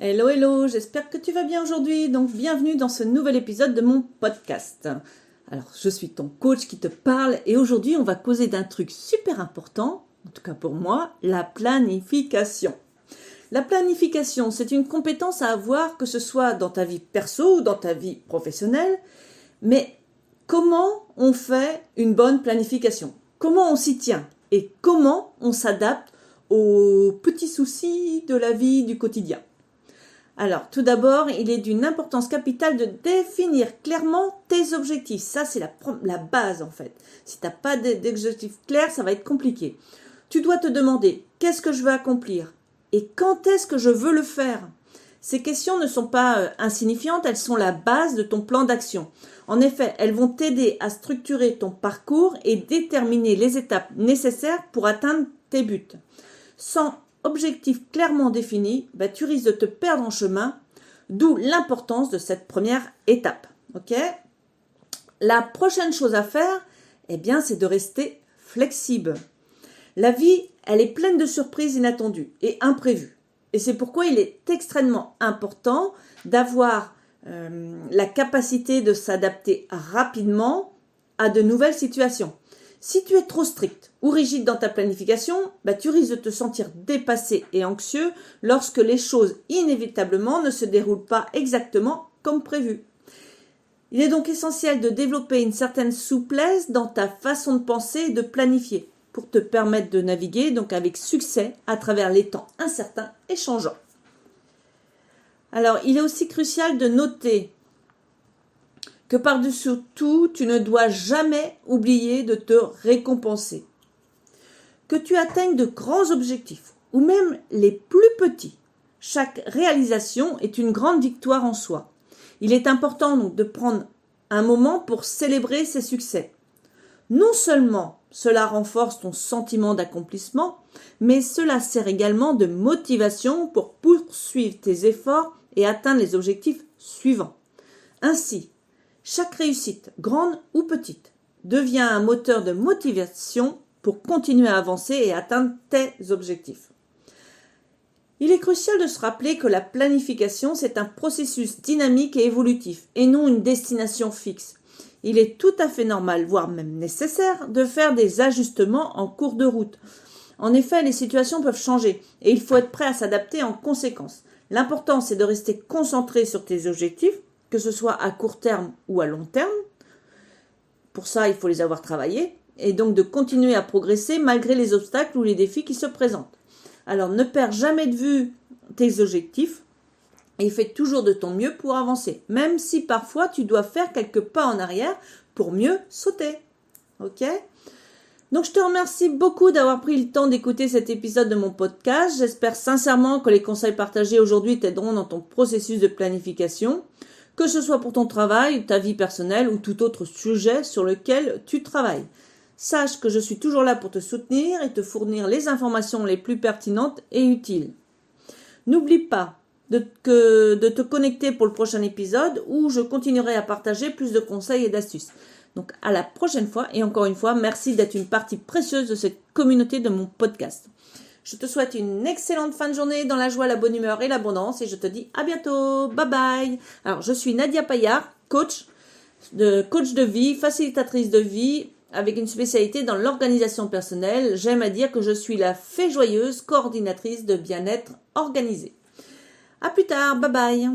Hello, hello, j'espère que tu vas bien aujourd'hui. Donc, bienvenue dans ce nouvel épisode de mon podcast. Alors, je suis ton coach qui te parle et aujourd'hui, on va causer d'un truc super important, en tout cas pour moi, la planification. La planification, c'est une compétence à avoir, que ce soit dans ta vie perso ou dans ta vie professionnelle. Mais comment on fait une bonne planification? Comment on s'y tient? Et comment on s'adapte aux petits soucis de la vie du quotidien? Alors, tout d'abord, il est d'une importance capitale de définir clairement tes objectifs. Ça, c'est la base, en fait. Si tu n'as pas d'objectifs clairs, ça va être compliqué. Tu dois te demander, qu'est-ce que je veux accomplir? Et quand est-ce que je veux le faire? Ces questions ne sont pas insignifiantes, elles sont la base de ton plan d'action. En effet, elles vont t'aider à structurer ton parcours et déterminer les étapes nécessaires pour atteindre tes buts. Sans objectif clairement défini, tu risques de te perdre en chemin, d'où l'importance de cette première étape. Ok? La prochaine chose à faire, c'est de rester flexible. La vie, elle est pleine de surprises inattendues et imprévues. Et c'est pourquoi il est extrêmement important d'avoir la capacité de s'adapter rapidement à de nouvelles situations. Si tu es trop strict ou rigide dans ta planification, tu risques de te sentir dépassé et anxieux lorsque les choses inévitablement ne se déroulent pas exactement comme prévu. Il est donc essentiel de développer une certaine souplesse dans ta façon de penser et de planifier pour te permettre de naviguer donc avec succès à travers les temps incertains et changeants. Alors, il est aussi crucial de noter que par-dessus tout, tu ne dois jamais oublier de te récompenser. Que tu atteignes de grands objectifs, ou même les plus petits, chaque réalisation est une grande victoire en soi. Il est important donc de prendre un moment pour célébrer ces succès. Non seulement cela renforce ton sentiment d'accomplissement, mais cela sert également de motivation pour poursuivre tes efforts et atteindre les objectifs suivants. Ainsi, chaque réussite, grande ou petite, devient un moteur de motivation pour continuer à avancer et atteindre tes objectifs. Il est crucial de se rappeler que la planification, c'est un processus dynamique et évolutif, et non une destination fixe. Il est tout à fait normal, voire même nécessaire, de faire des ajustements en cours de route. En effet, les situations peuvent changer, et il faut être prêt à s'adapter en conséquence. L'important, c'est de rester concentré sur tes objectifs, que ce soit à court terme ou à long terme. Pour ça, il faut les avoir travaillés et donc de continuer à progresser malgré les obstacles ou les défis qui se présentent. Alors, ne perds jamais de vue tes objectifs et fais toujours de ton mieux pour avancer, même si parfois tu dois faire quelques pas en arrière pour mieux sauter. Ok ? Donc, je te remercie beaucoup d'avoir pris le temps d'écouter cet épisode de mon podcast. J'espère sincèrement que les conseils partagés aujourd'hui t'aideront dans ton processus de planification, que ce soit pour ton travail, ta vie personnelle ou tout autre sujet sur lequel tu travailles. Sache que je suis toujours là pour te soutenir et te fournir les informations les plus pertinentes et utiles. N'oublie pas de te connecter pour le prochain épisode où je continuerai à partager plus de conseils et d'astuces. Donc à la prochaine fois et encore une fois, merci d'être une partie précieuse de cette communauté de mon podcast. Je te souhaite une excellente fin de journée dans la joie, la bonne humeur et l'abondance et je te dis à bientôt. Bye bye. Alors, je suis Nadia Paillard, coach de vie, facilitatrice de vie avec une spécialité dans l'organisation personnelle. J'aime à dire que je suis la fée joyeuse, coordinatrice de bien-être organisé. À plus tard. Bye bye.